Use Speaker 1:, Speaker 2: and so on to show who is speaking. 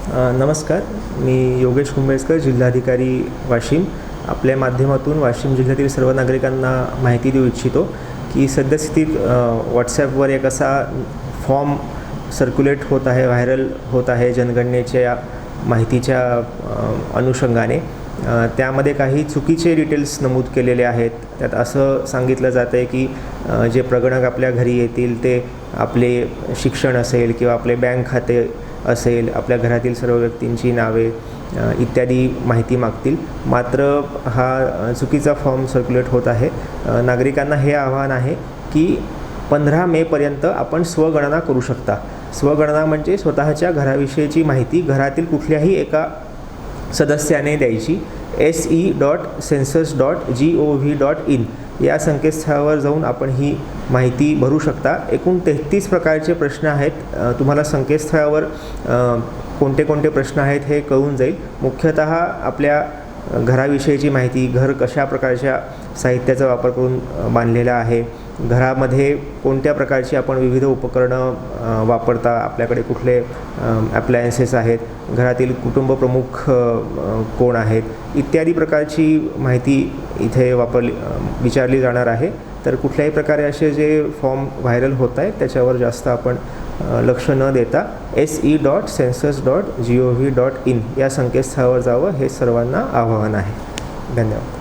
Speaker 1: नमस्कार, मी योगेश कुंभेजकर, जिल्हाधिकारी वाशिम. आपल्या माध्यमातून वाशिम जिल्ह्यातील सर्व नागरिकांना माहिती देऊ इच्छितो की सद्यस्थितीत व्हॉट्सॲपवर एक असा फॉर्म सर्क्युलेट होत आहे, व्हायरल होत आहे जनगणनेच्या माहितीच्या अनुषंगाने. त्यामध्ये काही चुकीचे डिटेल्स नमूद केलेले आहेत. त्यात असं सांगितलं जातं आहे की जे प्रगणक आपल्या घरी येतील ते आपले शिक्षण असेल किंवा आपले बँक खाते असेल, आपल्या घरातील सर्व व्यक्तींची नावे इत्यादी माहिती मागतील. मात्र हा चुकीचा फॉर्म सर्क्युलेट होत आहे. नागरिकांना हे आव्हान आहे की 15 मेपर्यंत आपण स्वगणना करू शकता. स्वगणना म्हणजे स्वतःच्या घराविषयीची माहिती घरातील कुठल्याही एका सदस्याने द्यायची. se.census.gov.in या संकेतस्थळावर जाऊन आपण ही माहिती भरू शकता. एकूण 33 प्रकारचे प्रश्न आहेत. तुम्हाला संकेतस्थळावर कोणते कोणते प्रश्न आहेत हे कळून जाईल. मुख्यतः आपल्या घराविषयीची माहिती, घर कशा प्रकारच्या साहित्याचा वापर करून बांधलेला आहे, घरामध्ये कोणत्या प्रकारची आपण विविध उपकरणं वापरता, आपल्याकडे कुठले ॲप्लायन्सेस आहेत, घरातील कुटुंब प्रमुख कोण आहेत, इत्यादी प्रकारची माहिती इथे विचारली जाणार आहे. तर कुठल्याही प्रकारे असे जे फॉर्म व्हायरल होत आहेत त्याच्यावर जास्त आपण लक्ष न देता se.census.gov.in या संकेतस्थळावर जावं हे सर्वांना आवाहन आहे. धन्यवाद.